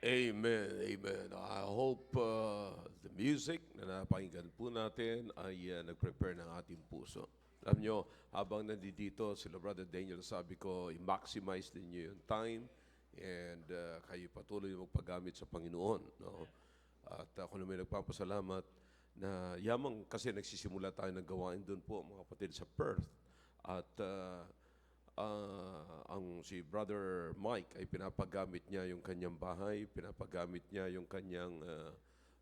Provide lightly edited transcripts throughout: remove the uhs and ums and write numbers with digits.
Amen, amen. I hope the music na napakinggan po natin ay nag-prepare ng ating puso. Alam nyo, habang nandito sila Brother Daniel, sabi ko, i-maximize din nyo yung time and kayo patuloy magpagamit sa Panginoon. No? At ako naman nagpapasalamat na yamang kasi nagsisimula tayo ng gawain doon po mga kapatid sa Perth. At ang si Brother Mike ay pinapagamit niya yung kanyang bahay, pinapagamit niya yung kanyang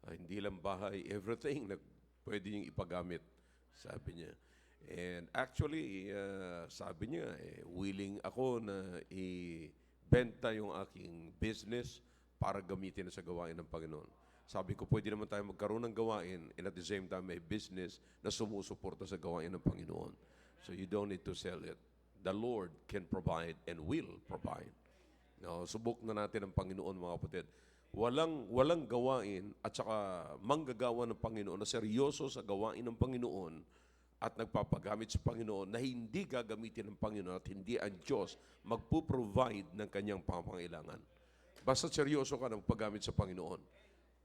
hindi lang bahay, everything na pwede niyang ipagamit, sabi niya. And actually, sabi niya, willing ako na ibenta yung aking business para gamitin sa gawain ng Panginoon. Sabi ko, pwede naman tayo magkaroon ng gawain and at the same time may business na sumusuporta sa gawain ng Panginoon. So you don't need to sell it. The Lord can provide and will provide. No, subok na natin ang Panginoon, mga kapatid. Walang gawain at saka manggagawa ng Panginoon na seryoso sa gawain ng Panginoon at nagpapagamit sa Panginoon na hindi gagamitin ng Panginoon at hindi ang Diyos magpo-provide ng kanyang pangangailangan. Basta seryoso ka ng paggamit sa Panginoon.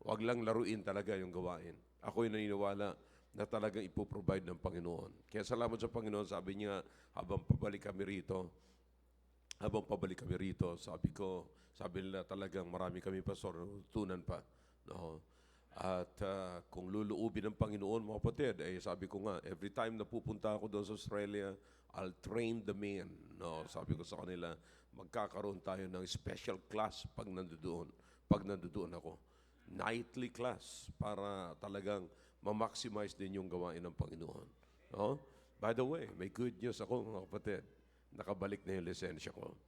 Huwag lang laruin talaga yung gawain. Ako'y naniniwala na talagang ipoprovide ng Panginoon. Kaya salamat sa Panginoon, sabi niya, habang pabalik kami rito, sabi nila talagang marami kami pastor, natutunan pa. No? At kung luluubin ng Panginoon, mga kapatid, sabi ko nga, every time na pupunta ako doon sa Australia, I'll train the men. No? Sabi ko sa kanila, magkakaroon tayo ng special class pag nandoon ako. Nightly class para talagang ma-maximize din yung gawain ng Panginoon. No? By the way, may good news ako, mga kapatid. Nakabalik na yung lisensya ko.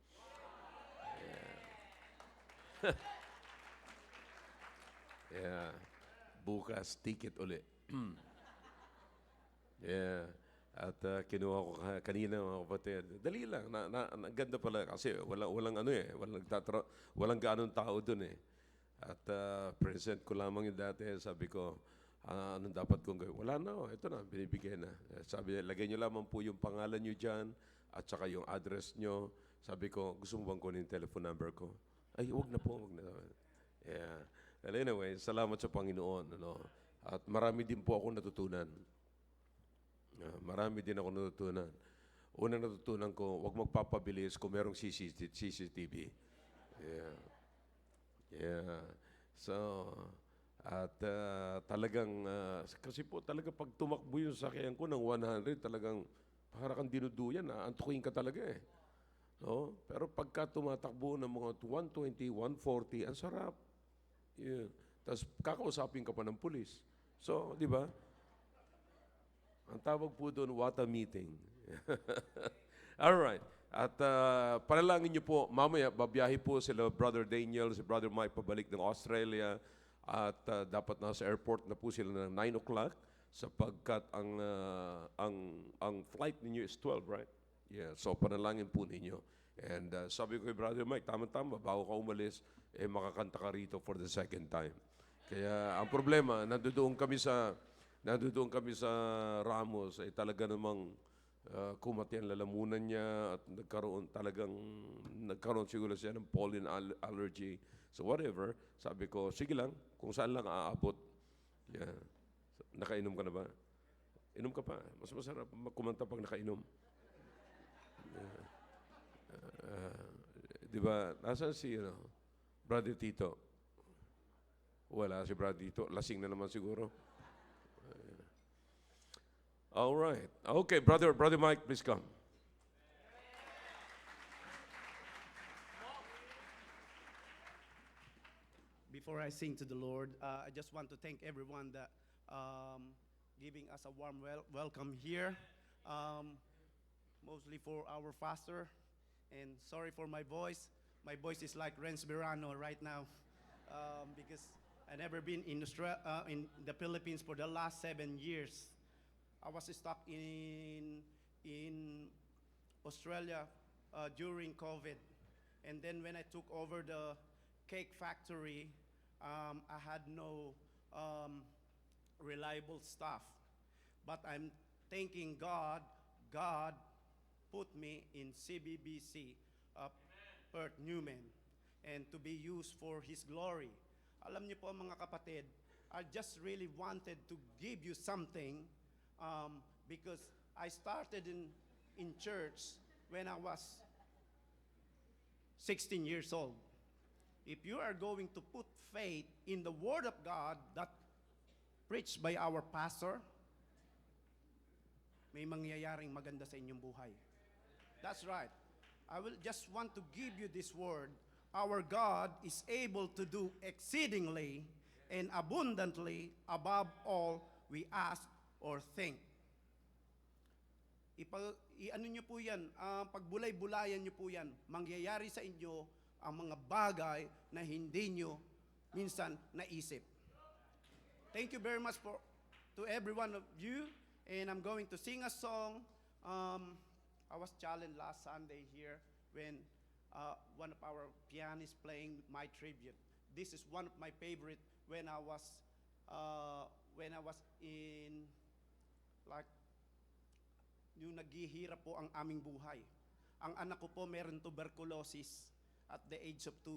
Yeah. Bukas, ticket uli. Yeah. At kinuha ko kanina, mga kapatid. Dali lang. Ganda pala kasi walang walang ganong tao dun eh. At present ko lamang yung dati. Sabi ko, anong dapat kong gawin? Wala na, ito na, binibigay na. Sabi niya, lagay niyo lamang po yung pangalan niyo dyan at saka yung address niyo. Sabi ko, gusto mo bang kunin yung telephone number ko? Ay, wag na po, wag na. Yeah. Well, anyway, salamat sa Panginoon. Ano? At marami din po ako natutunan. Marami din ako natutunan. Unang natutunan ko, wag magpapabilis kung merong CCTV. Yeah. Yeah. So, at talagang, kasi po talaga pag tumakbo yung sakyan ko ng 100, talagang para kang dinuduyan, antukin ka talaga eh. No? Pero pagka tumatakbo ng mga 120, 140, ang sarap. Yeah. Tapos kakausapin ka pa ng pulis. So, di ba? Ang tawag po doon, what a meeting. Alright. At panalangin niyo po, mamaya babiyahe po sila Brother Daniel, si Brother Mike pabalik ng Australia. At dapat nasa airport na po sila ng 9 o'clock sapagkat ang flight ninyo is 12, right? Yeah, so panalangin po ninyo. And sabi ko kay Brother Mike, tama-tama, bago ka umalis, makakanta ka rito for the second time. Kaya ang problema, nandoon kami sa Ramos, talaga namang kumati ang lalamunan niya at nagkaroon siguro siya ng pollen allergy. So whatever, sabi ko, sige lang, kung saan lang aabot. Yeah. Nakainom ka na ba? Inom ka pa. Mas masarap kumanta pag nakainom. Yeah. Di ba? Nasaan si Brother Tito? Wala si Brother Tito. Lasing na naman siguro. All right. Okay, Brother Mike, please come. Before I sing to the Lord, I just want to thank everyone that giving us a warm welcome here. Mostly for our pastor. And sorry for my voice. My voice is like Renz Verano right now because I never been in the Philippines for the last 7 years. I was stuck in Australia during COVID. And then when I took over the cake factory, I had no reliable staff. But I'm thanking God. God put me in CBBC, Perth Newman. and to be used for His glory. Alam niyo po mga kapatid, I just really wanted to give you something because I started in church when I was 16 years old. If you are going to put faith in the Word of God that preached by our pastor, may mangyayaring maganda sa inyong buhay. That's right. I will just want to give you this word. Our God is able to do exceedingly and abundantly above all we ask or think. Ano nyo po yan, pagbulay-bulayan nyo po yan, mangyayari sa inyo ang mga bagay na hindi nyo minsan naisip. Thank you very much to every one of you, and I'm going to sing a song. I was challenged last Sunday here when one of our pianists playing my tribute. This is one of my favorite when I was in like yung naghihirap po ang aming buhay. Ang anak ko po meron tuberculosis at the age of 2.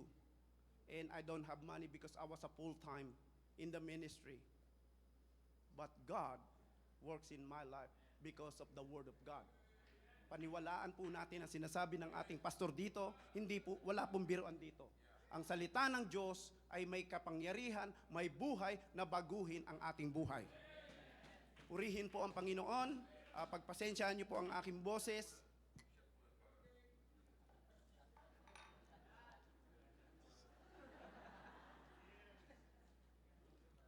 And I don't have money because I was a full-time in the ministry. But God works in my life because of the Word of God. Paniwalaan po natin ang sinasabi ng ating pastor dito, wala pong biruan dito. Ang salita ng Diyos ay may kapangyarihan, may buhay na baguhin ang ating buhay. Purihin po ang Panginoon, pagpasensyaan niyo po ang aking boses.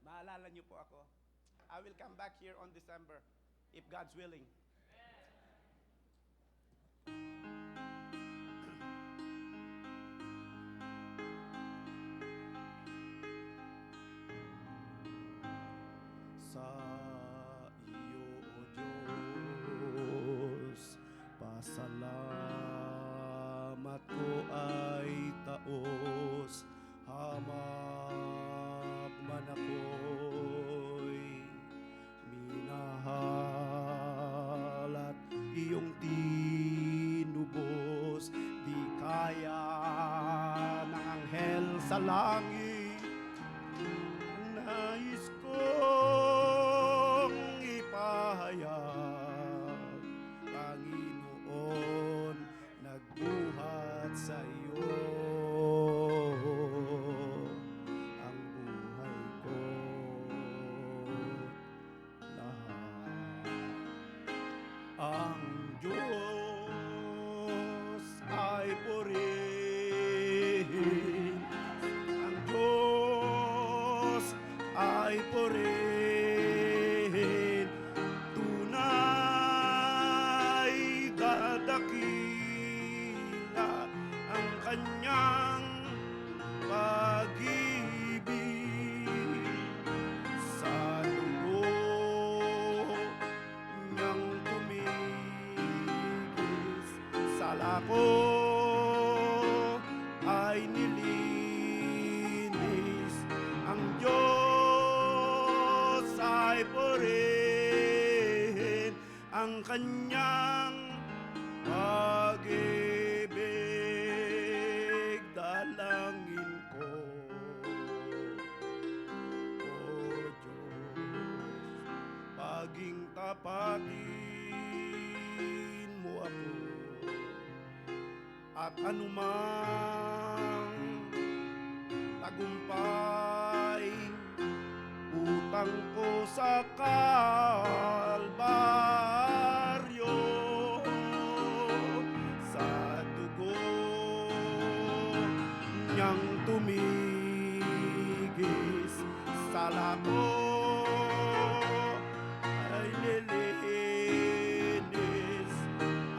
Maalala niyo po ako. I will come back here on December, if God's willing. Sa iyo, O Diyos, pasalamat ko ay taos, hamap man ako'y minahal at iyong tinubos, di kaya ng anghel sa langit. Nais kong ipahayag, Panginoon, nagbuhat sa iyo ang buhay ko lahat. Ang Diyos ay purihin, ang Diyos ay purihin, tunay dadakila ang kanyang pag-ibig, sa dugo niyang tumigis, salako ay nilinis, ang Diyos ay purihin, ang kanyang pag-ibig. Dalangin ko, O Diyos, paging tapatin mo ako, at anumang tagumpay utang ko sa Kalbaryo, sa dugo niyang tumigis, salako ay nilinis,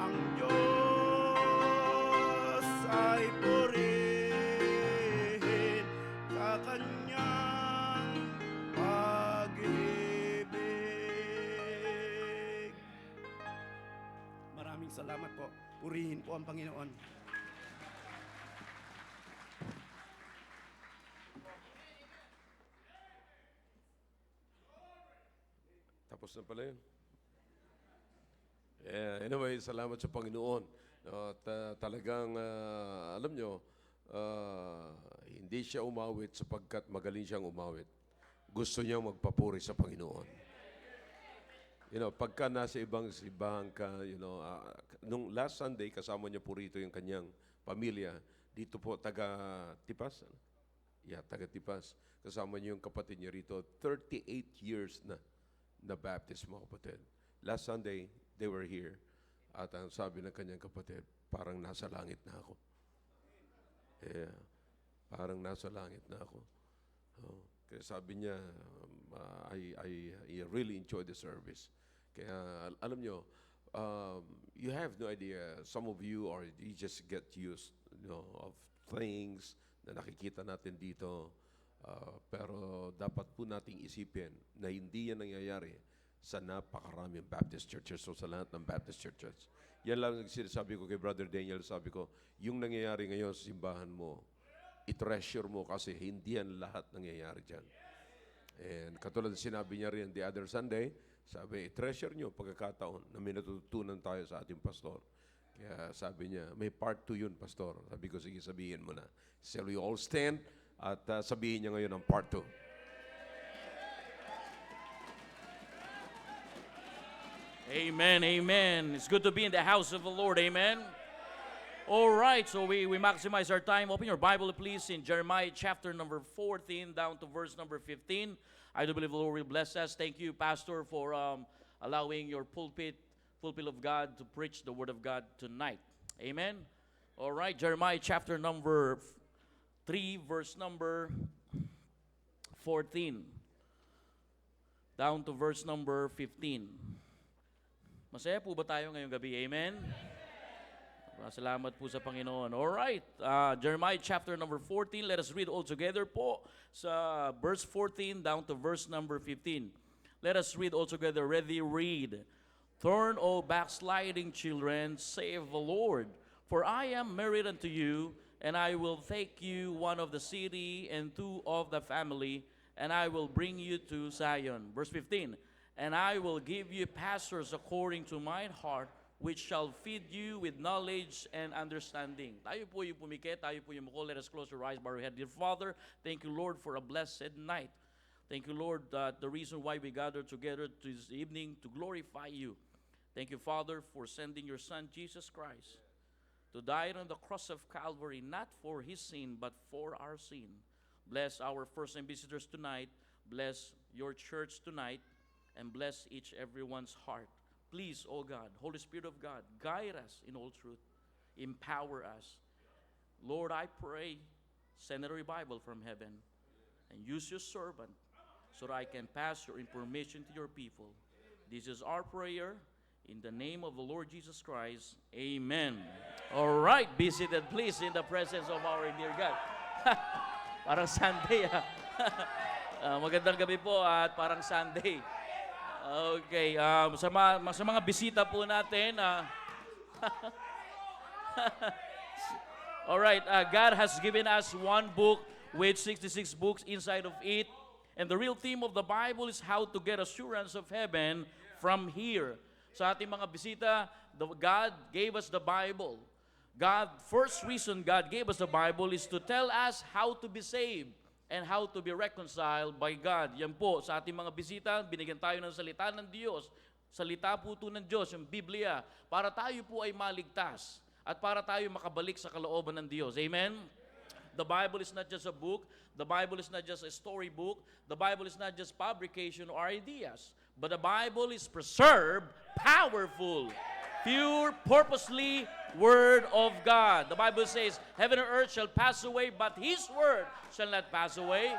ang Diyos ay purihin, sa kanyang pag-ibig. Maraming salamat po. Purihin po ang Panginoon. Tapos na pala yun. Yeah, anyway, salamat sa Panginoon. At talagang, alam nyo, hindi siya umawit sapagkat magaling siyang umawit. Gusto niya magpapuri sa Panginoon. Pagka nasa ibang simbahan ka, nung last Sunday, kasama niya po rito yung kanyang pamilya. Dito po, taga-Tipas. Taga-Tipas. Kasama niyo yung kapatid niya rito. 38 years na baptist, mga kapatid. Last Sunday, they were here. At ang sabi ng kanyang kapatid, parang nasa langit na ako. Parang nasa langit na ako. Kaya sabi niya, I really enjoyed the service. Kaya alam nyo, you have no idea, some of you just get used of things na nakikita natin dito. Pero dapat po nating isipin na hindi yan nangyayari sa napakaraming Baptist churches o sa lahat ng Baptist churches. Yan lang ang sinasabi ko kay Brother Daniel. Sabi ko, yung nangyayari ngayon sa simbahan mo, i-treasure mo kasi hindi yan lahat nangyayari dyan. And katulad na sinabi niya rin the other Sunday, sabi, i-treasure nyo pagkakataon na may natutunan tayo sa ating pastor. Kaya sabi niya, may part 2 yun, pastor. Sabi ko, sige, sabihin mo na. Shall we all stand? At sabihin niya ngayon ang part 2. Amen, amen. It's good to be in the house of the Lord, amen. All right, so we maximize our time. Open your Bible, please, in Jeremiah chapter number 14 down to verse number 15. I do believe the Lord will bless us. Thank you, Pastor, for allowing your pulpit of God to preach the Word of God tonight. Amen. All right, Jeremiah chapter number 3, verse number 14 down to verse number 15. Masaya po ba tayo ngayong gabi? Amen? Salamat po sa Panginoon. All right. Jeremiah chapter number 14. Let us read all together po sa verse 14 down to verse number 15. Let us read all together. Ready, read. Turn, O backsliding children, save the Lord. For I am married unto you, and I will take you one of the city and two of the family, and I will bring you to Zion. Verse 15. And I will give you pastors according to mine heart, which shall feed you with knowledge and understanding. Tayo po yung pumikit, tayo po yung muko. Let us close our eyes, bow our head. Dear Father, thank you, Lord, for a blessed night. Thank you, Lord, that the reason why we gathered together this evening to glorify you. Thank you, Father, for sending your Son, Jesus Christ, to die on the cross of Calvary, not for his sin, but for our sin. Bless our first-time visitors tonight. Bless your church tonight. And bless each everyone's heart. Please, O God, Holy Spirit of God, guide us in all truth. Empower us. Lord, I pray, send a revival from heaven and use your servant so that I can pass your information to your people. This is our prayer in the name of the Lord Jesus Christ. Amen. All right, be seated please in the presence of our dear God. Parang Sunday, magandang gabi po at parang Sunday. Okay, sa mga bisita po natin, all right, God has given us one book with 66 books inside of it. And the real theme of the Bible is how to get assurance of heaven from here. Sa ating mga bisita, God gave us the Bible. First reason God gave us the Bible is to tell us how to be saved and how to be reconciled by God. Yan po, sa ating mga bisita, binigyan tayo ng salita ng Diyos. Salita po ito ng Diyos, yung Biblia, para tayo po ay maligtas at para tayo makabalik sa kalooban ng Diyos. Amen? The Bible is not just a book. The Bible is not just a storybook. The Bible is not just fabrication or ideas. But the Bible is preserved, powerful, pure, purposely Word of God. The Bible says, heaven and earth shall pass away, but His Word shall not pass away.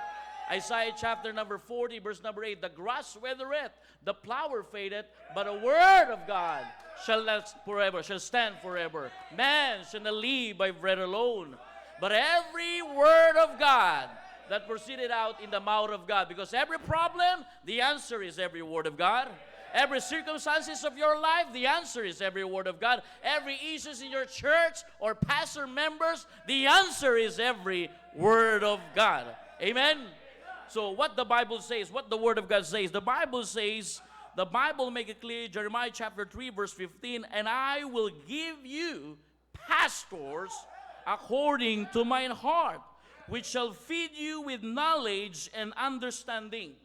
Isaiah chapter number 40, verse number 8, the grass withereth, the flower fadeth, but the Word of God shall last forever, shall stand forever. Man shall not live by bread alone, but every Word of God that proceeded out in the mouth of God. Because every problem, the answer is every Word of God. Every circumstances of your life, the answer is every Word of God. Every issues in your church or pastor members, the answer is every Word of God. Amen? So what the Bible says, what the Word of God says, the Bible make it clear, Jeremiah chapter 3, verse 15, and I will give you pastors according to mine heart, which shall feed you with knowledge and understanding.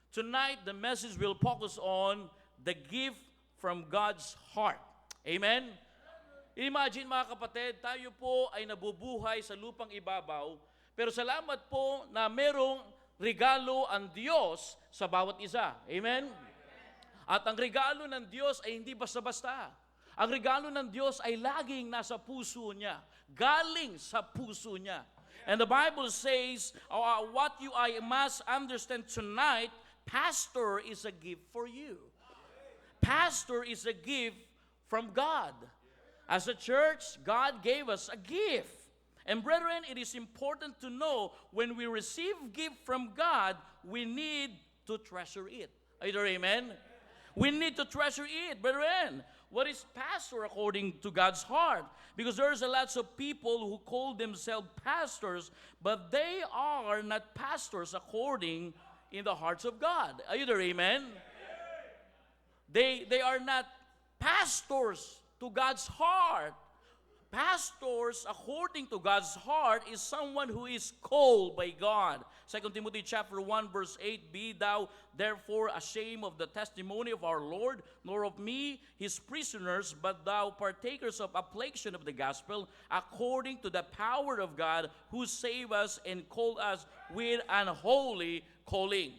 Tonight, the message will focus on the gift from God's heart. Amen? Imagine mga kapatid, tayo po ay nabubuhay sa lupang ibabaw, pero salamat po na merong regalo ang Diyos sa bawat isa. Amen? At ang regalo ng Diyos ay hindi basta-basta. Ang regalo ng Diyos ay laging nasa puso niya. Galing sa puso niya. And the Bible says, what I must understand tonight, pastor is a gift for you. Pastor is a gift from God. As a church, God gave us a gift. And brethren, it is important to know when we receive gift from God, we need to treasure it. Either amen? We need to treasure it, brethren. What is pastor according to God's heart? Because there's a lots of people who call themselves pastors, but they are not pastors according in the hearts of God. Either amen? They are not pastors to God's heart. Pastors, according to God's heart, is someone who is called by God. 2 Timothy chapter 1, verse 8, Be thou therefore ashamed of the testimony of our Lord, nor of me, his prisoners, but thou partakers of affliction of the gospel, according to the power of God, who saved us and called us with an holy calling.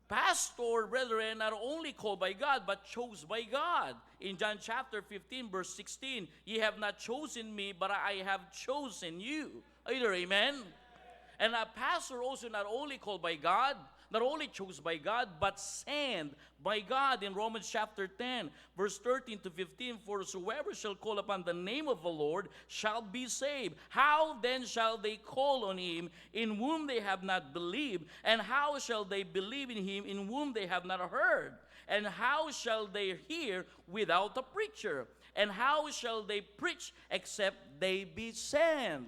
Pastor, brethren, not only called by God, but chose by God. In John chapter 15, verse 16, Ye have not chosen me, but I have chosen you. Either amen? And a pastor also not only called by God, not only chose by God, but sent by God. In Romans chapter 10, verse 13 to 15, For whosoever shall call upon the name of the Lord shall be saved. How then shall they call on him in whom they have not believed? And how shall they believe in him in whom they have not heard? And how shall they hear without a preacher? And how shall they preach except they be sent?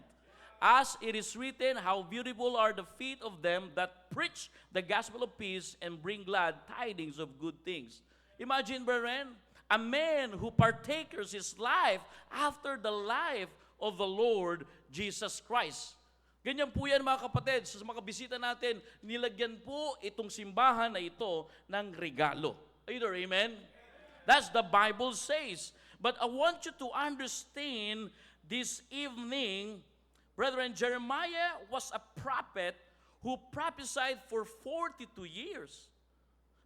As it is written, how beautiful are the feet of them that preach the gospel of peace and bring glad tidings of good things. Imagine, brethren, a man who partakers his life after the life of the Lord Jesus Christ. Ganyan po yan mga kapatid. Sa mga bisita natin, nilagyan po itong simbahan na ito ng regalo. Either amen? That's the Bible says. But I want you to understand this evening, brethren, Jeremiah was a prophet who prophesied for 42 years,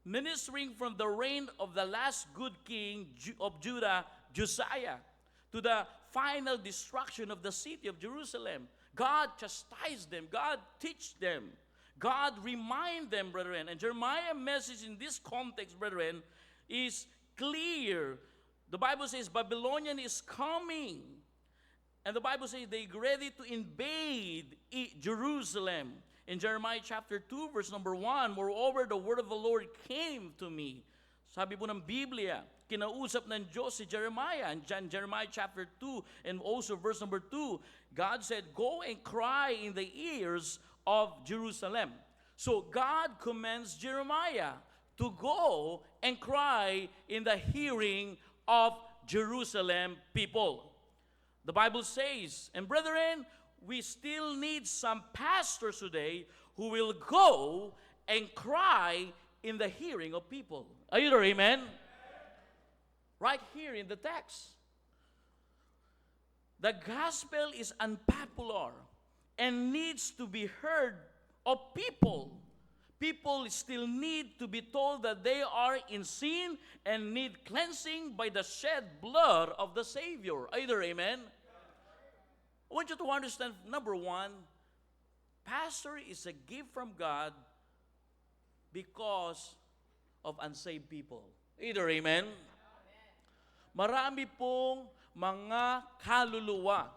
ministering from the reign of the last good king of Judah, Josiah, to the final destruction of the city of Jerusalem. God chastised them. God teach them. God remind them, brethren. And Jeremiah's message in this context, brethren, is clear. The Bible says Babylonian is coming. And the Bible says they ready to invade Jerusalem. In Jeremiah chapter 2, verse number 1, Moreover, the word of the Lord came to me. Sabi po ng Biblia, kinausap ng Diyos si Jeremiah. In Jeremiah chapter 2 and also verse number 2, God said, Go and cry in the ears of Jerusalem. So God commands Jeremiah to go and cry in the hearing of Jerusalem people. The Bible says, and brethren, we still need some pastors today who will go and cry in the hearing of people. Are you there, amen? Right here in the text. The gospel is unpopular and needs to be heard of people. People still need to be told that they are in sin and need cleansing by the shed blood of the Savior. Either amen? I want you to understand, number one, pastor is a gift from God because of unsaved people. Either amen? Marami pong mga kaluluwa.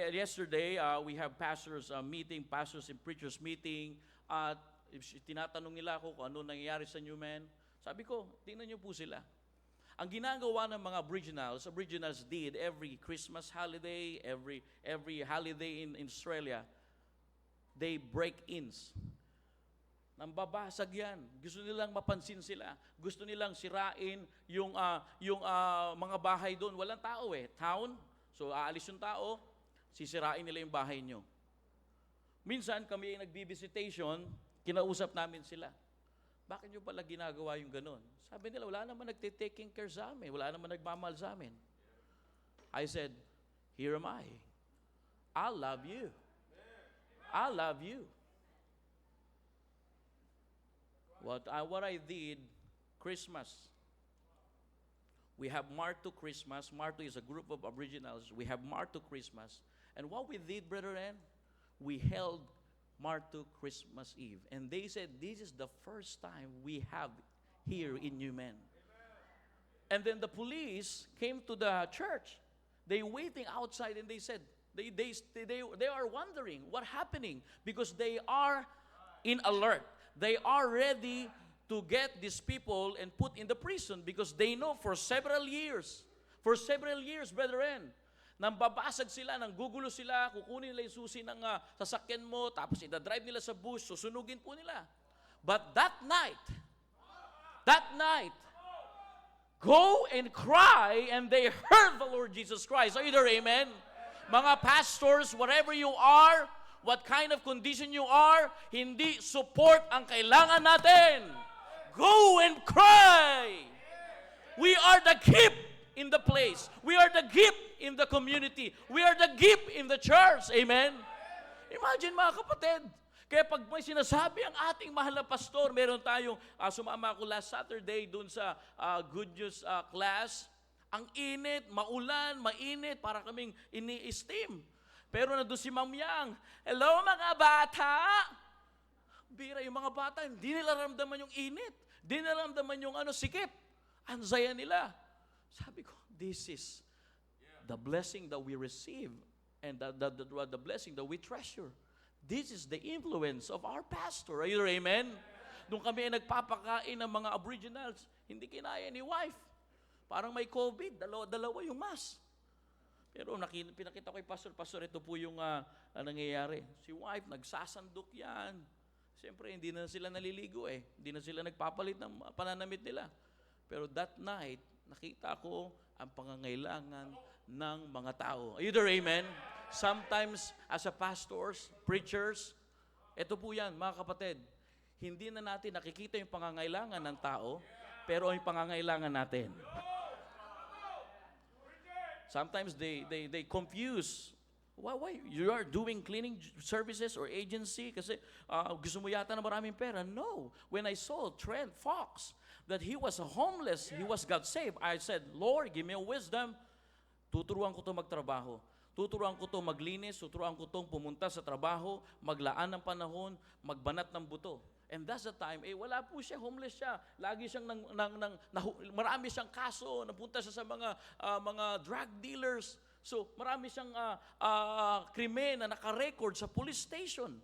Yesterday, we have pastors meeting, pastors and preachers meeting, at tinatanong nila ako kung ano nangyayari sa Newman. Sabi ko, tingnan niyo po sila. Ang ginagawa ng mga Aboriginals did every Christmas holiday, every holiday in Australia, they break ins. Nambabasag yan. Gusto nilang mapansin sila. Gusto nilang sirain yung mga bahay doon. Walang tao eh. Town. So aalis yung tao, sisirain nila yung bahay nyo. Minsan kami ay nagbi-visitation, kinausap namin sila. Bakit nyo pala ginagawa yung ganun? Sabi nila, wala naman nagtitaking care sa amin. Wala naman nagmamahal sa amin. I said, here am I. I love you. I love you. What I did, Christmas. We have Martu Christmas. Martu is a group of Aboriginals. We have Martu Christmas. And what we did, brethren, we held Martu Christmas Eve. And they said, this is the first time we have here in Newman. And then the police came to the church. They waiting outside and they said, they are wondering what happening because they are in alert. They are ready to get these people and put in the prison because they know for several years, brethren, nang babasag sila, nang gugulo sila, kukunin nila yung susi ng sasakyan mo, tapos idadrive nila sa bus, susunugin po nila. But that night, go and cry, and they heard the Lord Jesus Christ. Are you there, amen? Mga pastors, wherever you are, what kind of condition you are, hindi support ang kailangan natin. Go and cry. We are the gift in the place. We are the gift in the community. We are the gift in the church. Amen? Imagine mga kapatid, kaya pag may sinasabi ang ating mahal na pastor, meron tayong, sumama ako last Saturday dun sa Good News class, ang init, maulan, mainit, para kaming ini-esteem. Pero nandun si Ma'am Yang, hello mga bata! Bira yung mga bata, hindi nila ramdaman yung init. Hindi nila ramdaman yung sikip. Ang saya nila. Sabi ko, this is the blessing that we receive and the blessing that we treasure. This is the influence of our pastor. Are you there, amen? Nung kami ay nagpapakain ng mga Aboriginals, hindi kinaya ni wife. Parang may COVID, dalawa yung mask. Pero pinakita ko kay Pastor, ito po yung nangyayari. Si wife, nagsasandok yan. Siyempre, hindi na sila naliligo eh. Hindi na sila nagpapalit ng pananamit nila. Pero that night, nakita ko ang pangangailangan ng mga tao. Are you there, amen? Sometimes, as a pastors, preachers, ito po yan, mga kapatid, hindi na natin nakikita yung pangangailangan ng tao, pero yung pangangailangan natin. Sometimes they confuse. Why? You are doing cleaning services or agency kasi gusto mo yata na maraming pera. No. When I saw Trent Fox, that he was homeless, he was God saved, I said, Lord, give me a wisdom. Tuturuan ko to magtrabaho. Tuturuan ko to maglinis. Tuturuan ko tong pumunta sa trabaho, maglaan ng panahon, magbanat ng buto. And that's the time, wala po siya, homeless siya. Lagi siyang, marami siyang kaso, napunta siya sa mga drug dealers. So, marami siyang krimen na nakarecord sa police station.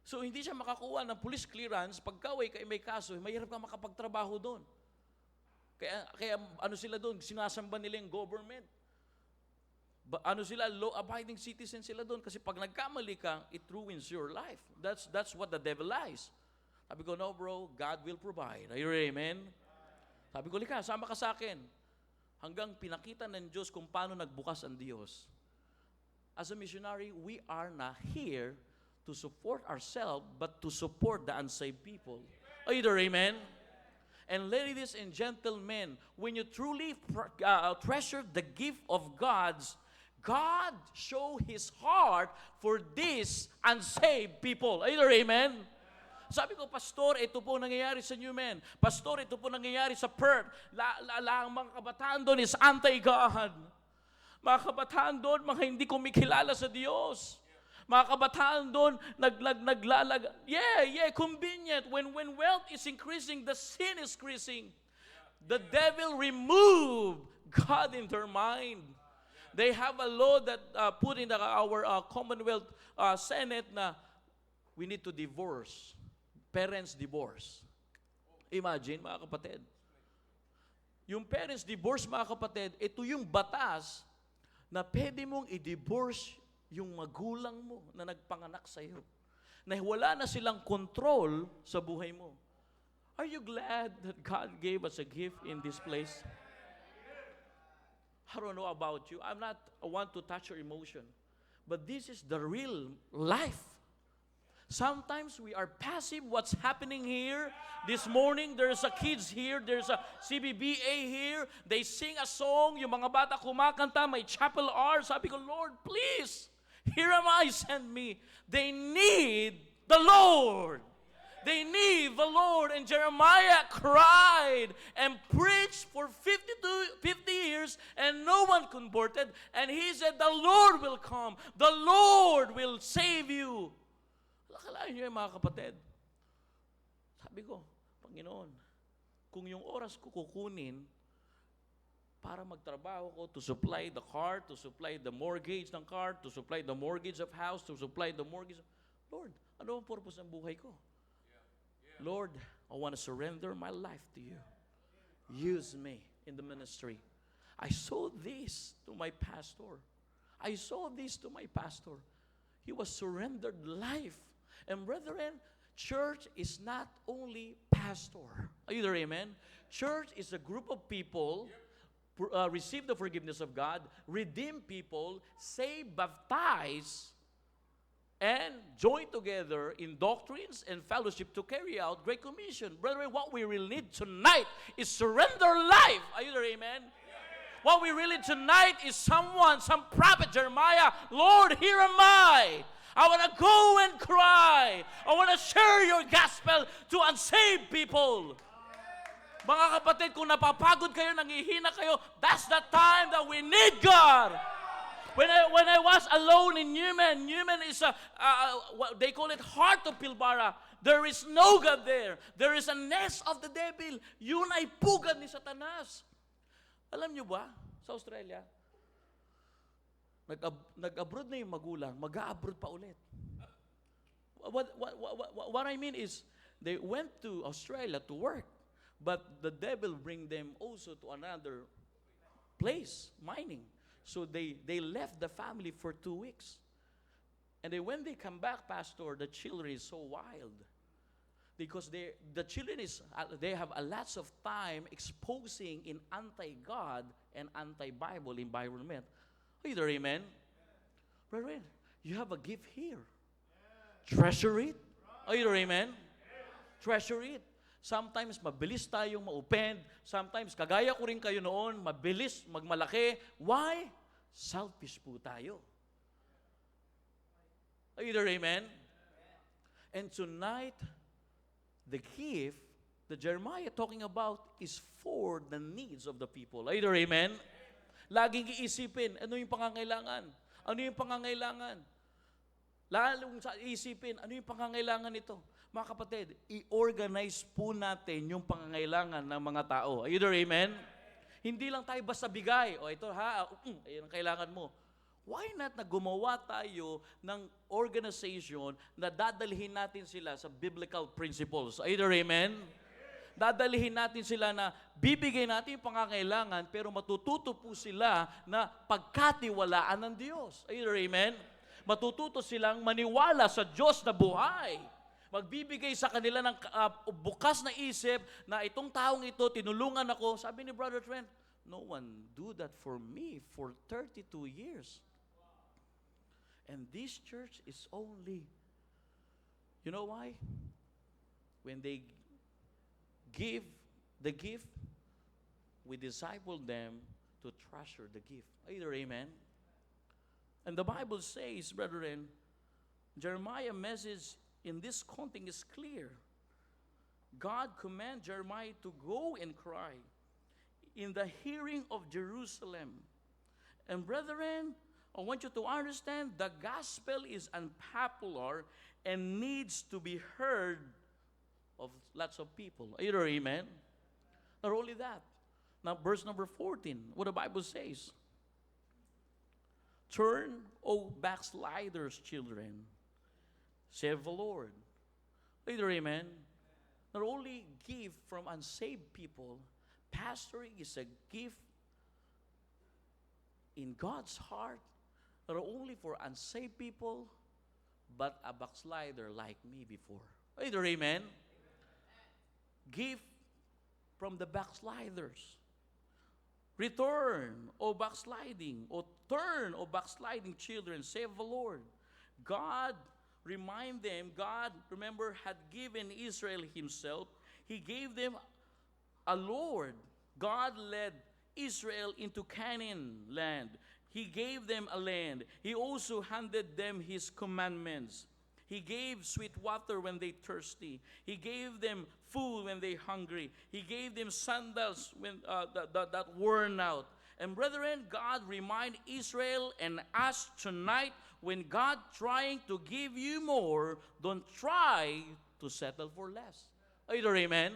So, hindi siya makakuha ng police clearance. Pagka may kaso, mahirap ka makapagtrabaho doon. Kaya sila doon, sinasamba nila yung government. Sila, law-abiding citizen sila doon. Kasi pag nagkamali ka, it ruins your life. That's what the devil lies. Sabi ko, no bro, God will provide. Are you amen? Sabi ko, lika, sama ka sa akin. Hanggang pinakita ng Diyos kung paano nagbukas ang Diyos. As a missionary, we are not here to support ourselves, but to support the unsaved people. Are you there, amen? And ladies and gentlemen, when you truly treasure the gift of God show His heart for these unsaved people. Are you there, amen? Sabi ko, Pastor, ito po nangyayari sa Newman. Pastor, ito po nangyayari sa Perth. Ang mga kabataan doon is anti-God. Mga kabataan doon, mga hindi kumikilala sa Diyos. Mga kabataan doon, naglalag. Convenient. When wealth is increasing, the sin is increasing. The devil removed God in their mind. They have a law that put in our Commonwealth Senate na we need to divorce. Parents divorce. Imagine, mga kapatid. Yung parents divorce, mga kapatid, ito yung batas na pwede mong i-divorce yung magulang mo na nagpanganak sa iyo. Na wala na silang control sa buhay mo. Are you glad that God gave us a gift in this place? I don't know about you. I want to touch your emotion. But this is the real life. Sometimes we are passive. What's happening here? This morning, there's a kids here. There's a CBBA here. They sing a song. Yung mga bata kumakanta. May chapel hour. Sabi ko, Lord, please, here am I, send me. They need the Lord. They need the Lord. And Jeremiah cried and preached for 50 years and no one converted. And he said, the Lord will come. The Lord will save you. Akalain nyo yung mga kapatid. Sabi ko, Panginoon, kung yung oras ko kukunin para magtrabaho ko to supply the car, to supply the mortgage ng car, to supply the mortgage of house, to supply the mortgage of... Lord, ano ang purpose ng buhay ko? Lord, I want to surrender my life to you. Use me in the ministry. I saw this to my pastor. I saw this to my pastor. He was surrendered life. And brethren, church is not only pastor. Are you there, amen? Church is a group of people, receive the forgiveness of God, redeem people, save, baptize, and join together in doctrines and fellowship to carry out Great Commission. Brethren, what we really need tonight is surrender life. Are you there, amen? What we really need tonight is some prophet, Jeremiah, Lord, here am I. I want to go and cry. I want to share your gospel to unsaved people. Mga kapatid, kung napapagod kayo, nangihina kayo, that's the time that we need God. When I was alone in Newman is what they call it heart of Pilbara. There is no God there. There is a nest of the devil. Yun ay pugad ni Satanas. Alam niyo ba, sa Australia, nag-abroad na yung magulang, mag-a-abroad pa ulit. What I mean is, they went to Australia to work, but the devil bring them also to another place, mining. So they left the family for 2 weeks. And then when they come back, Pastor, the children is so wild. Because the children they have a lots of time exposing in anti-God and anti-Bible environment. Are you there, amen? Brethren, you have a gift here. Treasure it. Are you there, amen? Treasure it. Sometimes mabilis tayong ma-offend. Sometimes, kagaya ko rin kayo noon, mabilis, magmalaki. Why? Selfish po tayo. Are you there, amen? And tonight, the gift that Jeremiah talking about is for the needs of the people. Are you there, amen? Laging iisipin, ano yung pangangailangan? Ano yung pangangailangan? Lalong sa isipin, ano yung pangangailangan nito? Mga kapatid, i-organize po natin yung pangangailangan ng mga tao. Are you there, amen? Hindi lang tayo basta bigay. O ito ha, ayan ang kailangan mo. Why not na gumawa tayo ng organization na dadalhin natin sila sa biblical principles? Are you there, amen? Dadalhin natin sila na bibigay natin yung pangangailangan pero matututo po sila na pagkatiwalaan ng Diyos. Are you there, amen? Matututo silang maniwala sa Diyos na buhay. Magbibigay sa kanila ng bukas na isip na itong taong ito, tinulungan ako. Sabi ni Brother Trent, no one do that for me for 32 years. And this church is only, you know why? When they give the gift, we disciple them to treasure the gift. Either amen? And the Bible says, brethren, Jeremiah message in this context is clear. God command Jeremiah to go and cry in the hearing of Jerusalem. And brethren, I want you to understand the gospel is unpopular and needs to be heard of lots of people. Either amen? Not only that. Now verse number 14, what the Bible says. Turn, O backsliders, children, saith the Lord. Either amen? Not only gift from unsaved people, pastoring is a gift in God's heart, not only for unsaved people, but a backslider like me before. Either amen? Gift from the backsliders. Return, O backsliding, O turn, O backsliding children, save the Lord. God, remind them, God, remember, had given Israel himself. He gave them a Lord. God led Israel into Canaan land. He gave them a land. He also handed them his commandments. He gave sweet water when they thirsty. He gave them food when they hungry. He gave them sandals when that worn out. And brethren, God remind Israel and us tonight, when God trying to give you more, don't try to settle for less. Either amen?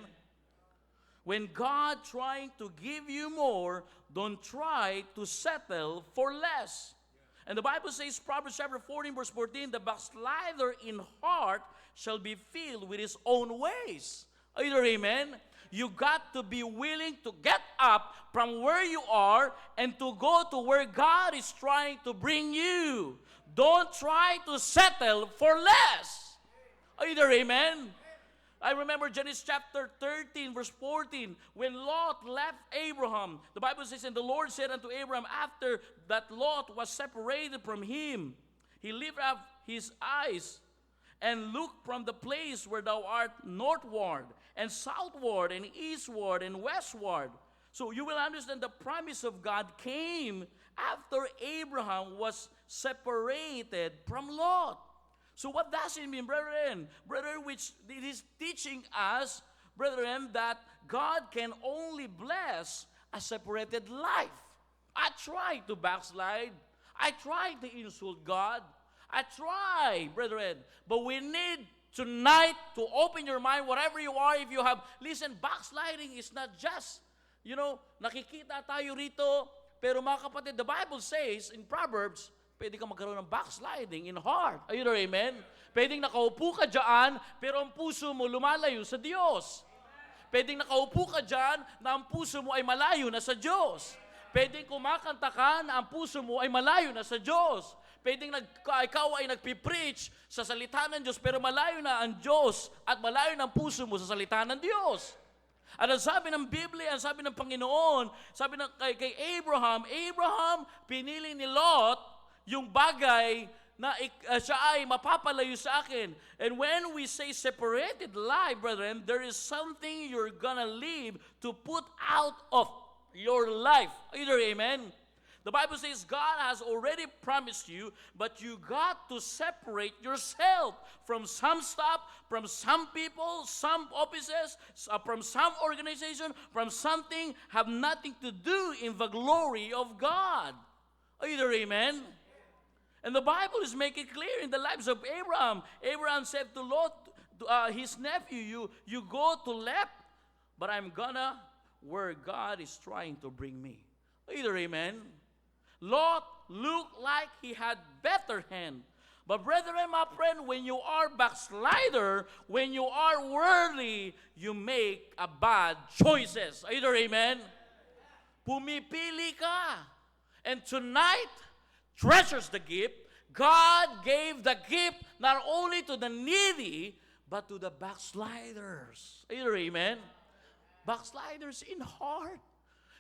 When God trying to give you more, don't try to settle for less. And the Bible says, Proverbs chapter 14, verse 14, the backslider in heart shall be filled with his own ways. Either amen? You got to be willing to get up from where you are and to go to where God is trying to bring you. Don't try to settle for less. Either amen? I remember Genesis chapter 13, verse 14, when Lot left Abraham. The Bible says, and the Lord said unto Abraham, after that Lot was separated from him, he lifted up his eyes and looked from the place where thou art northward, and southward, and eastward, and westward. So you will understand the promise of God came after Abraham was separated from Lot. So what does it mean, brethren? Brethren, which it is teaching us, brethren, that God can only bless a separated life. I tried to backslide. I tried to insult God. I try, brethren. But we need tonight to open your mind, whatever you are, if you have, listen, backsliding is not just, nakikita tayo rito, pero mga kapatid, the Bible says in Proverbs, pwede ka magkaroon ng backsliding in heart. Are you there, amen? Pwedeng nakaupo ka dyan, pero ang puso mo lumalayo sa Diyos. Pwedeng nakaupo ka dyan, na ang puso mo ay malayo na sa Diyos. Pwedeng kumakanta ka, na ang puso mo ay malayo na sa Diyos. Pwedeng ikaw ay nagpipreach sa salita ng Diyos, pero malayo na ang Diyos at malayo na ang puso mo sa salita ng Diyos. At ang sabi ng Biblia, ang sabi ng Panginoon, sabi ng kay Abraham, pinili ni Lot yung bagay na siya ay mapapalayo sa akin. And when we say separated life, brethren, there is something you're gonna leave to put out of your life. Either amen? The Bible says God has already promised you, but you got to separate yourself from some stuff, from some people, some offices, from some organization, from something have nothing to do in the glory of God. Either amen? And the Bible is making clear in the lives of Abraham. Abraham said to Lot, his nephew, you go to left, but I'm gonna where God is trying to bring me. Either amen? Lot looked like he had better hand. But brethren, my friend, when you are backslider, when you are worldly, you make a bad choices. Either amen? Pumipili ka. And tonight, treasures the gift. God gave the gift not only to the needy, but to the backsliders. Either amen? Backsliders in heart.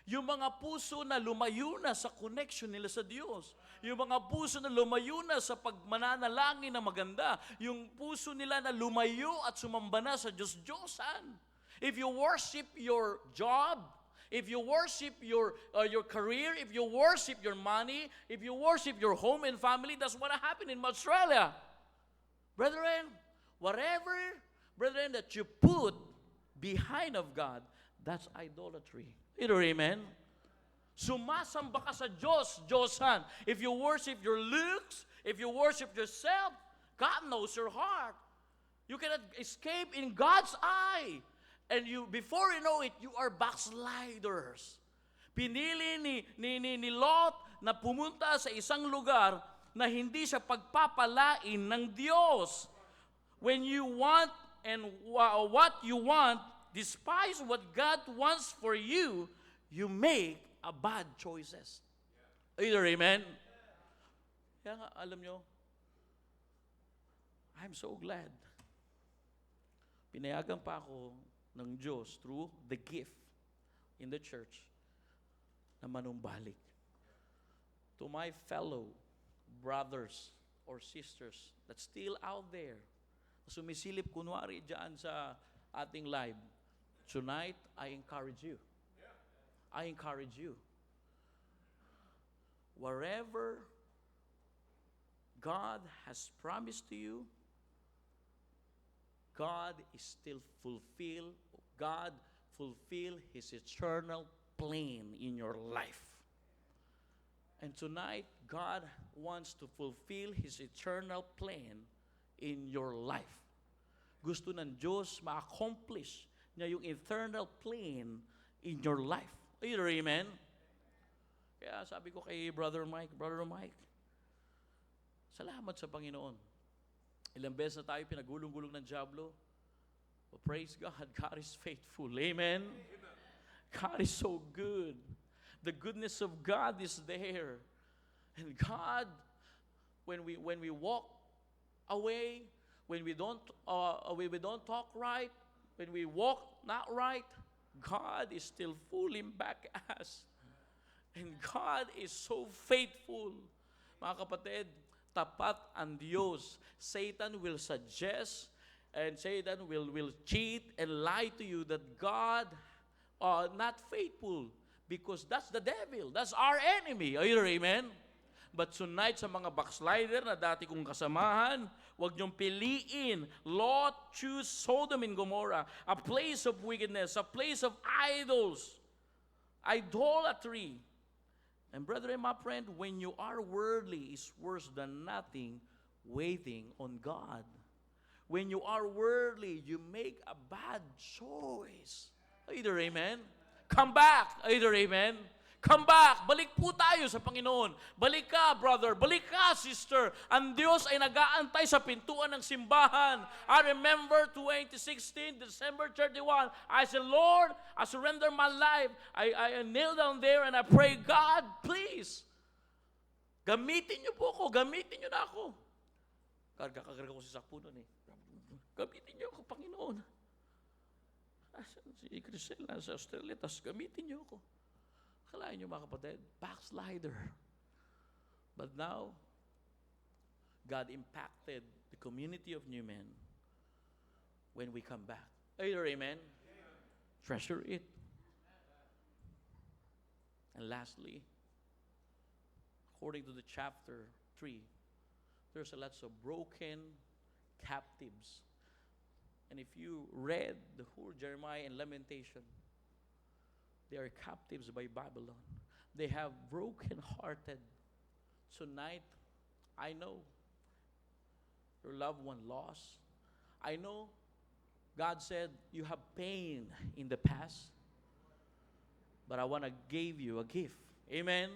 Yung mga puso na lumayo na sa connection nila sa Diyos. Yung mga puso na lumayo na sa pagmananalangin na maganda. Yung puso nila na lumayo at sumamba na sa Diyos-Diyosan. If you worship your job, if you worship your career, if you worship your money, if you worship your home and family, that's what happened in Australia. Brethren, whatever, brethren, that you put behind of God, that's idolatry. Either amen? Sumasamba ka sa Diyos, Diyosan. If you worship your looks, if you worship yourself, God knows your heart. You cannot escape in God's eye. And before you know it, you are backsliders. Pinili ni Lot na pumunta sa isang lugar na hindi siya pagpapalain ng Diyos. When you want and what you want, despise what God wants for you, you make a bad choices. Either amen? Kaya nga, alam nyo, I'm so glad. Pinayagan pa ako ng Diyos through the gift in the church na manumbalik. to my fellow brothers or sisters that's still out there, sumisilip kunwari dyan sa ating live, tonight, I encourage you. I encourage you. Wherever God has promised to you, God is still God fulfill His eternal plan in your life. And tonight, God wants to fulfill His eternal plan in your life. Gusto ng Diyos ma-accomplish niya yung eternal plan in your life. Either amen? Kaya sabi ko kay Brother Mike, salamat sa Panginoon. Ilang beses na tayo pinagulong-gulong ng diablo. But praise God, God is faithful. Amen? God is so good. The goodness of God is there. And God, when we walk away, when we don't talk right, when we walk not right, God is still fooling back us. And God is so faithful. Mga kapatid, tapat ang Diyos. Satan will suggest and Satan will cheat and lie to you that God not faithful because that's the devil. That's our enemy. Are you amen? But tonight sa mga backslider na dati kong kasamahan, huwag niyong piliin. Lot chose Sodom and Gomorrah, a place of wickedness, a place of idols, idolatry. And brethren, my friend, when you are worldly, is worse than nothing waiting on God. When you are worldly, you make a bad choice. Either amen? Come back. Either amen? Come back. Balik po tayo sa Panginoon. Balik ka, brother. Balik ka, sister. Ang Diyos ay nag-aantay sa pintuan ng simbahan. I remember 2016, December 31. I said, Lord, I surrender my life. I kneel down there and I pray, God, please, gamitin niyo po ako. Gamitin niyo na ako. Karga ko si sakpo nun eh. Gamitin niyo ako, Panginoon. Si Crisel sa Australia, tas gamitin niyo ako. Kalahin niyo mga kapatid, backslider. But now, God impacted the community of New Men when we come back. Either amen? Treasure it. And lastly, according to the chapter 3, there's a lots of broken captives. And if you read the whole Jeremiah and Lamentation, they are captives by Babylon. They have broken-hearted. Tonight, I know your loved one lost. I know God said you have pain in the past, but I want to give you a gift. Amen?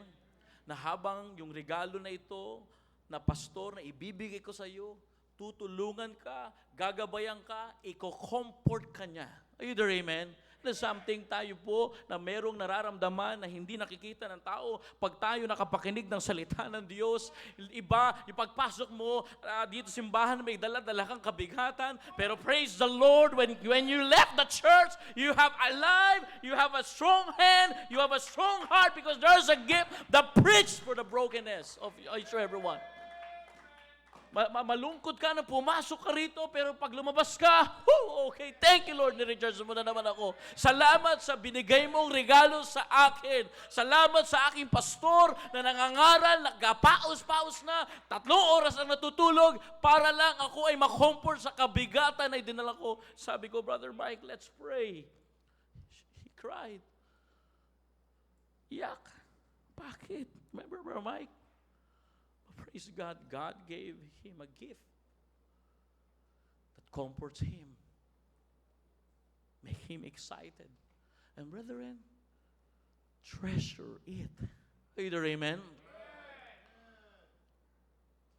Na habang yung regalo na ito, na pastor, na ibibigay ko sa iyo, tutulungan ka, gagabayan ka, i-comfort ka niya. Either amen? Na something tayo po na merong nararamdaman na hindi nakikita ng tao. Pag tayo nakapakinig ng salita ng Diyos, iba, ipagpasok mo dito simbahan, may dala-dala kang kabigatan. Pero praise the Lord, when you left the church, you have alive, you have a strong hand, you have a strong heart because there's a gift that preach for the brokenness of each and everyone. Malungkot ka na pumasok ka rito, pero pag lumabas ka, okay, thank you Lord, ni-recharge mo na naman ako. Salamat sa binigay mong regalo sa akin. Salamat sa aking pastor na nangangaral, nagpaus-paus na, 3 oras ang natutulog para lang ako ay makomfort sa kabigatan na dinala ko. Sabi ko, Brother Mike, let's pray. He cried. Iyak. Bakit? Remember, Brother Mike? Praise God, God gave him a gift that comforts him, make him excited. And brethren, treasure it. Either amen?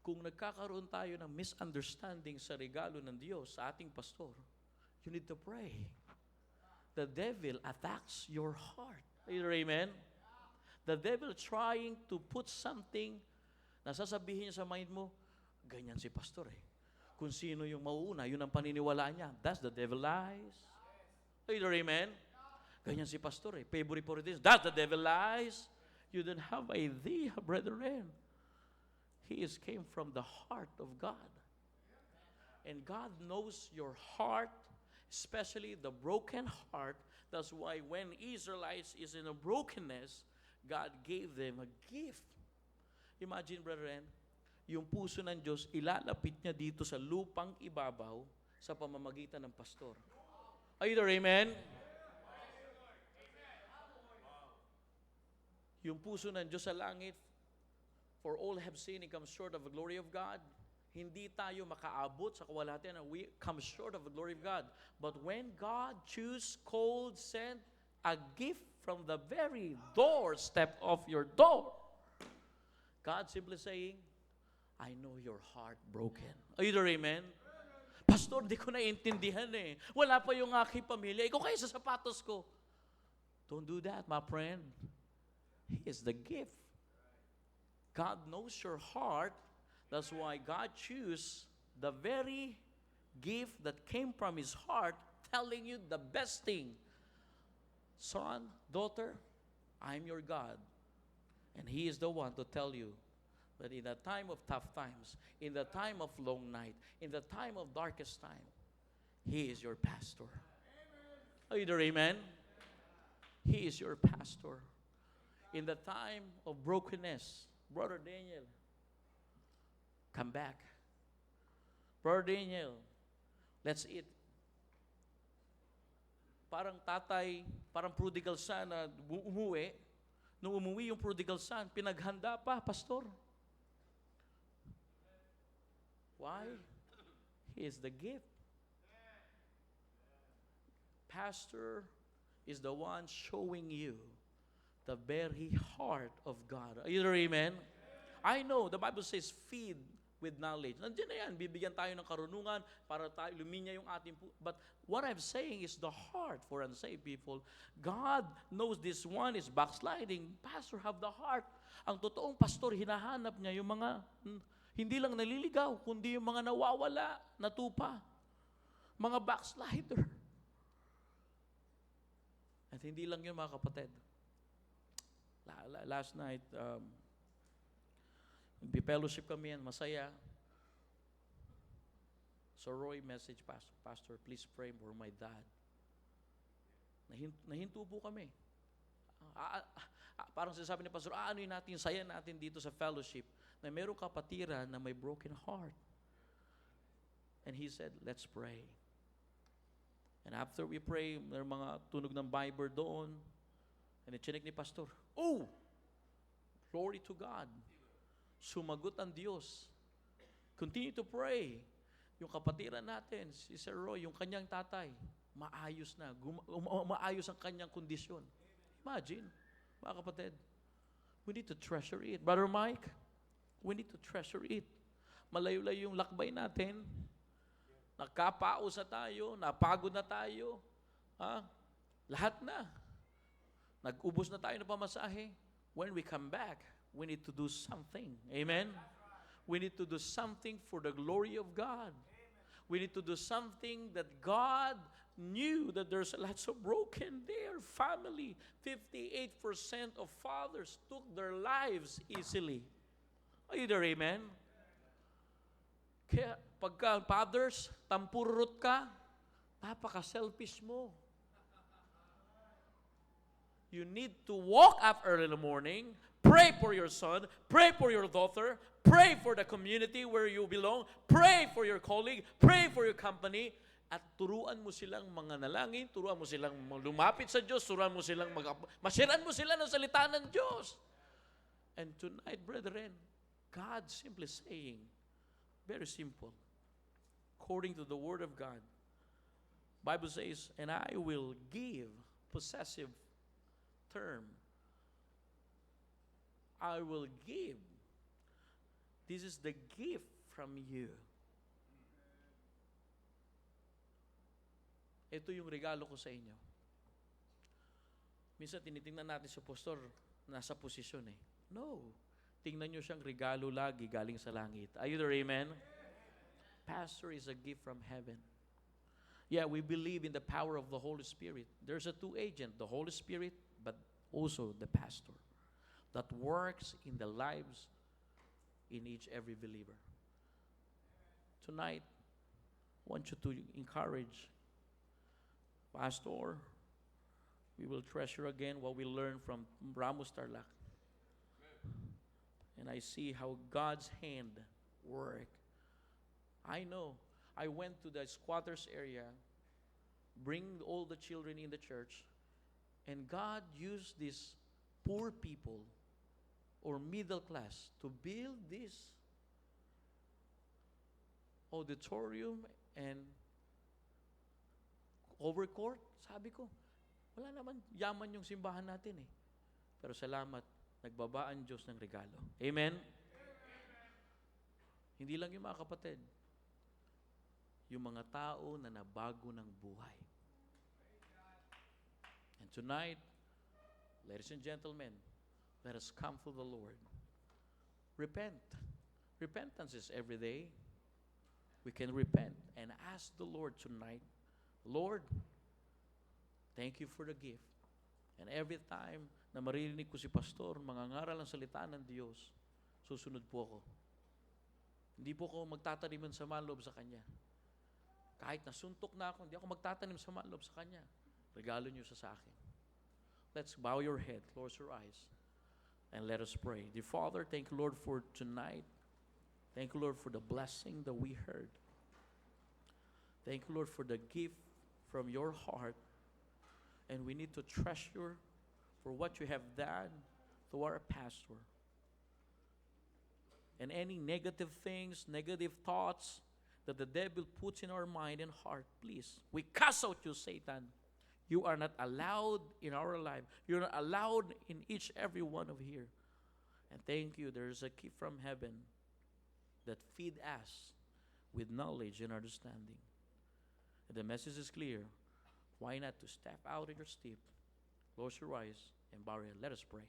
Kung nagkakaroon tayo ng misunderstanding sa regalo ng Diyos sa ating pastor, you need to pray. The devil attacks your heart. Either amen? The devil trying to put something nasasabihin niya sa mind mo, ganyan si pastor eh. Kung sino yung mauuna, yun ang paniniwalaan niya. That's the devil lies. Either amen? Ganyan si pastor eh. Favorite for this. That's the devil lies. You don't have idea, brethren. Came from the heart of God. And God knows your heart, especially the broken heart. That's why when Israelites is in a brokenness, God gave them a gift. Imagine, brethren, yung puso ng Diyos, ilalapit niya dito sa lupang ibabaw sa pamamagitan ng pastor. Are you there, amen? Yung puso ng Diyos sa langit, for all have sinned and come short of the glory of God. Hindi tayo makaabot sa kawalhatian na we come short of the glory of God. But when God called, sent a gift from the very doorstep of your door, God simply saying, I know your heart broken. Are you there, amen? Pastor, di ko naiintindihan eh. Wala pa yung aking pamilya. Ikaw kayo sa sapatos ko. Don't do that, my friend. He is the gift. God knows your heart. That's why God chose the very gift that came from His heart, telling you the best thing. Son, daughter, I'm your God. And He is the one to tell you that in the time of tough times, in the time of long night, in the time of darkest time, He is your pastor. Are you there, amen? He is your pastor. In the time of brokenness, Brother Daniel, come back. Brother Daniel, let's eat. Parang tatay, parang prodigal son na umuwi. Nung umuwi yung prodigal son, pinaghanda pa, pastor. Why? He is the gift. Pastor is the one showing you the very heart of God. Are you there, amen? I know, the Bible says, feed with knowledge. Nandiyan na yan, bibigyan tayo ng karunungan para tayo luminya yung ating but what I'm saying is the heart for unsaved people. God knows this one is backsliding. Pastor, have the heart. Ang totoong pastor, hinahanap niya yung mga hindi lang naliligaw, kundi yung mga nawawala, natupa. Mga backslider. At hindi lang yun, mga kapatid. Last night, nagbi-fellowship kami yan, masaya. So Roy message, Pastor, please pray for my dad. Nahinto po kami. Parang sinasabi ni Pastor, ano yun natin, saya natin dito sa fellowship, na mayroong kapatiran na may broken heart. And he said, let's pray. And after we pray, may mga tunog ng Bible doon, and chinik ni Pastor, oh! Glory to God. Sumagot ang Diyos. Continue to pray. Yung kapatiran natin, si Sir Roy, yung kanyang tatay, maayos na. Maayos ang kanyang kondisyon. Imagine, mga kapatid. We need to treasure it. Brother Mike, we need to treasure it. Malayo-layo yung lakbay natin. Nagkapaos na tayo, napagod na tayo. Lahat na. Nag-ubos na tayo ng pamasahe. When we come back, we need to do something. Amen? We need to do something for the glory of God. We need to do something that God knew that there's lots of broken there. Family, 58% of fathers took their lives easily. Either amen? Kaya pagka fathers, tampurot ka, napaka-selfish mo. You need to walk up early in the morning, pray for your son, pray for your daughter, pray for the community where you belong, pray for your colleague, pray for your company, at turuan mo silang mga nalangin, turuan mo silang lumapit sa Diyos, turuan mo silang masiran mo sila ng salita ng Diyos. And tonight, brethren, God simply saying, very simple, according to the Word of God, Bible says, and I will give possessive term. I will give. This is the gift from you. Ito yung regalo ko sa inyo. Minsan tinitingnan natin si pastor, nasa posisyon eh. No. Tingnan nyo siyang regalo lagi galing sa langit. Are you there, amen? Pastor is a gift from heaven. Yeah, we believe in the power of the Holy Spirit. There's a two agent, the Holy Spirit, but also the pastor. that works in the lives in each every believer. Tonight, I want you to encourage, Pastor, we will treasure again what we learned from Ramos Tarlac. And I see how God's hand work. I know. I went to the squatters area, bring all the children in the church, and God used these poor people or middle class to build this auditorium and overcourt. Sabi ko, wala naman yaman yung simbahan natin eh. Pero salamat, nagbaba ang Diyos ng regalo. Amen? Hindi lang yung mga kapatid, yung mga tao na nabago ng buhay. And tonight, ladies and gentlemen, let us come to the Lord. Repent. Repentance is every day. We can repent and ask the Lord tonight, Lord, thank you for the gift. And every time na maririnig ko si Pastor, mangangaral ang salita ng Diyos, susunod po ako. Hindi po ako magtatanim sa maloob sa Kanya. Kahit nasuntok na ako, hindi ako magtatanim sa maloob sa Kanya. Regalo niyo sa akin. Let's bow your head, close your eyes, and let us pray. Dear Father, thank you, Lord, for tonight. Thank you, Lord, for the blessing that we heard. Thank you, Lord, for the gift from your heart. And we need to treasure for what you have done to our pastor. And any negative things, negative thoughts that the devil puts in our mind and heart, please, we cast out you, Satan. You are not allowed in our life. You're not allowed in each every one of here. And thank you, there is a key from heaven that feed us with knowledge and understanding. And the message is clear. Why not to step out in your step, close your eyes, and bow your head. Let us pray.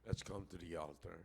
Let's come to the altar.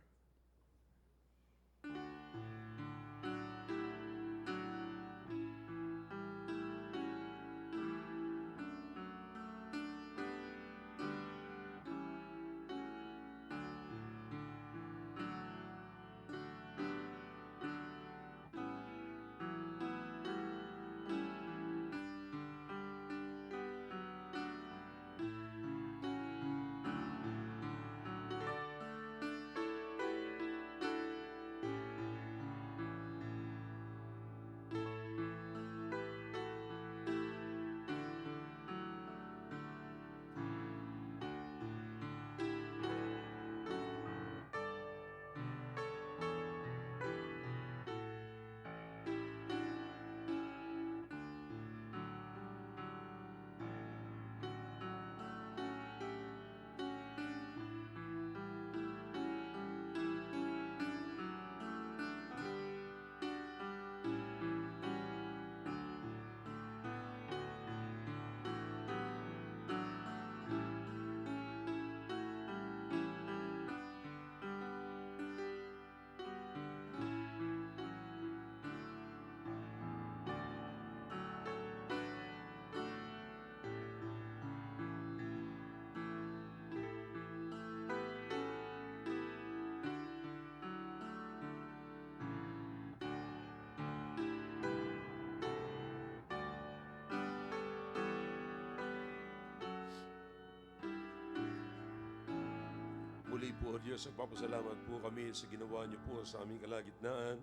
Muli po, O Diyos, papasalamat po kami sa ginawa niyo po sa aming kalagitnaan.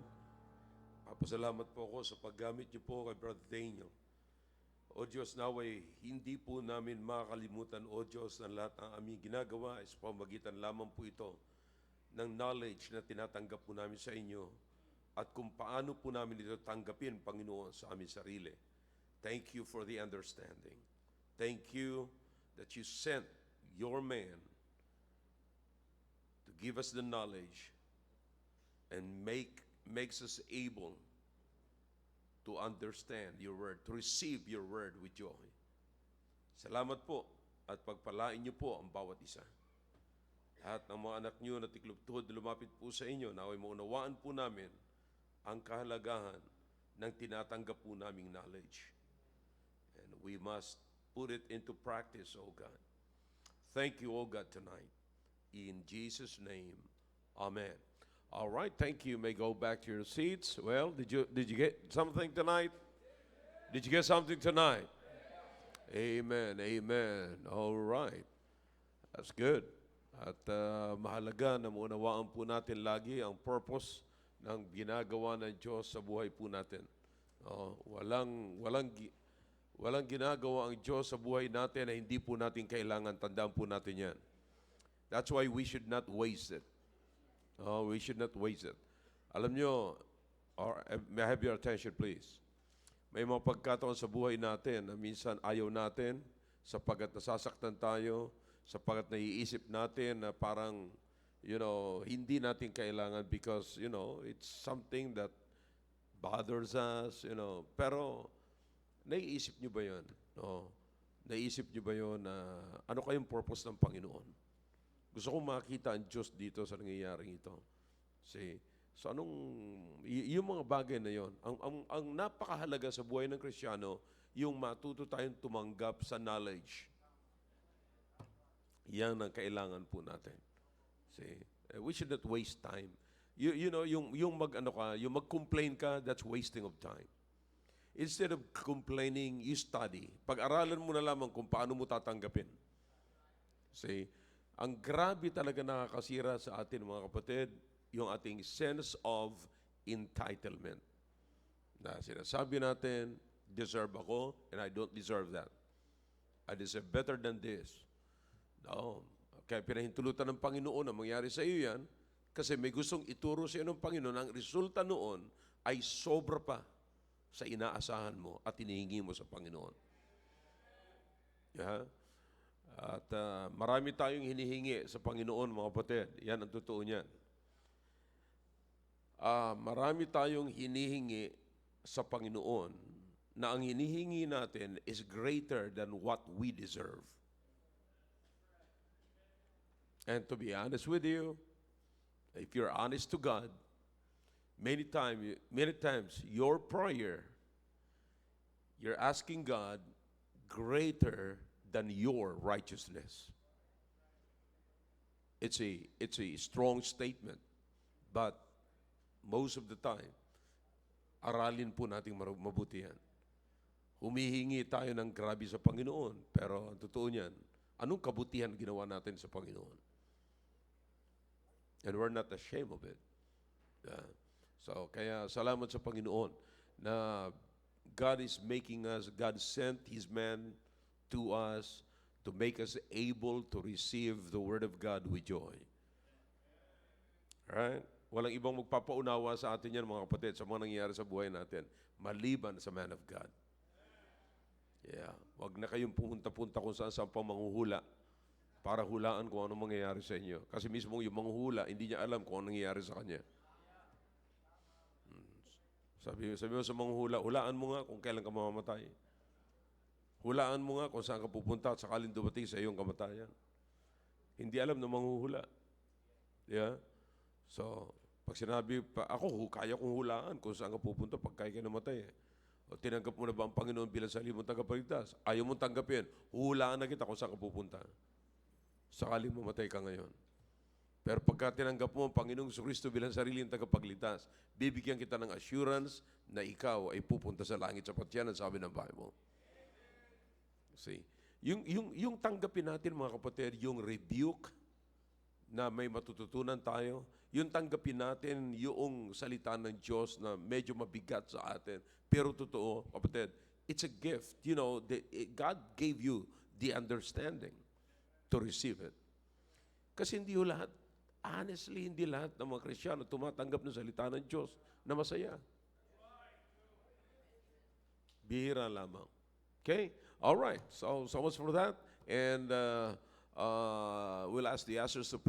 Papasalamat po ako sa paggamit niyo po kay Brother Daniel. O Diyos, naway hindi po namin makakalimutan, O Diyos, ng lahat ng aming ginagawa is pamagitan lamang po ito ng knowledge na tinatanggap po namin sa inyo at kung paano po namin ito tanggapin, Panginoon, sa aming sarili. Thank you for the understanding. Thank you that you sent your man to give us the knowledge and makes us able to understand your word, to receive your word with joy. Salamat po at pagpalain niyo po ang bawat isa. Lahat ng mga anak niyo na tiklop-tuhod na lumapit po sa inyo, naway maunawaan po namin ang kahalagahan ng tinatanggap po naming knowledge. we must put it into practice, oh God. Thank you, oh God, tonight. In Jesus' name, amen. All right, thank you. You may go back to your seats. Well, did you get something tonight? Did you get something tonight? Amen, amen. All right. That's good. At mahalaga na maunawaan po natin lagi ang purpose ng ginagawa ng Diyos sa buhay po natin. Walang ginagawa ang Diyos sa buhay natin na hindi po natin kailangan. Tandaan po natin yan. That's why we should not waste it. We should not waste it. Alam nyo, may I have your attention please? May mga pagkataon sa buhay natin na minsan ayaw natin sapagkat nasasaktan tayo, sapagkat naiisip natin na parang, hindi natin kailangan because, it's something that bothers us, Pero, naiisip nyo ba yun? Naiisip nyo ba yun na ano kayong purpose ng Panginoon? Gusto kong makita ang Diyos dito sa nangyayaring ito. So yung mga bagay na yon, ang napakahalaga sa buhay ng Kristiyano, yung matuto tayong tumanggap sa knowledge. Yan ang kailangan po natin. We should not waste time. Yung mag-complain ka, that's wasting of time. Instead of complaining, you study. Pag-aralan mo na lamang kung paano mo tatanggapin. Ang grabe talaga nakakasira sa atin, mga kapatid, yung ating sense of entitlement. Na sinasabi natin, deserve ako, and I don't deserve that. I deserve better than this. No. Kaya pinahintulutan ng Panginoon na mangyari sa iyo yan, kasi may gustong ituro sa iyo ng Panginoon, ang resulta noon ay sobra pa sa inaasahan mo at hinihingi mo sa Panginoon. Yeah? At marami tayong hinihingi sa Panginoon, mga kapatid. Yan ang totoo niyan. Marami tayong hinihingi sa Panginoon na ang hinihingi natin is greater than what we deserve. And to be honest with you, if you're honest to God, many times your prayer, you're asking God greater than your righteousness. It's a strong statement, but most of the time, aralin po nating mabuti yan. Humihingi tayo ng grabe sa Panginoon, pero ang totoo niyan, anong kabutihan ginawa natin sa Panginoon? And we're not ashamed of it. So, kaya salamat sa Panginoon na God sent His man to us to make us able to receive the Word of God with joy. Alright? Walang ibang magpapaunawa sa atin yan, mga kapatid, sa mga nangyayari sa buhay natin, maliban sa man of God. Yeah. Huwag na kayong pumunta-punta kung saan pang manghuhula para hulaan kung ano mangyayari sa inyo. Kasi mismo yung manghuhula, hindi niya alam kung ano nangyayari sa kanya. Sabi mo sa manghuhula, hulaan mo nga kung kailan ka mamamatay. Hulaan mo nga kung saan ka pupunta at sakaling dumating sa iyong kamatayan. Hindi alam na manghuhula. Yeah? So, pag sinabi pa, kaya kong hulaan kung saan ka pupunta pag kaya ka namatay. O tinanggap mo na ba ang Panginoon bilang sarili mong tagapagligtas? Ayaw mong tanggapin, hulaan na kita kung saan ka pupunta. Sakaling mamatay ka ngayon. Pero pagka tinanggap mo ang Panginoong Kristo bilang sarili mong tagapagligtas, bibigyan kita ng assurance na ikaw ay pupunta sa langit sapat yan ang sabi ng Bible. See? Yung tanggapin natin, mga kapatid, yung rebuke na may matututunan tayo, yung tanggapin natin yung salita ng Diyos na medyo mabigat sa atin, pero totoo, kapatid, it's a gift. God gave you the understanding to receive it. Kasi hindi lahat ng mga Kristiyano tumatanggap ng salita ng Diyos na masaya. Bihira lamang. Okay? All right. So much for that. And we'll ask the ushers to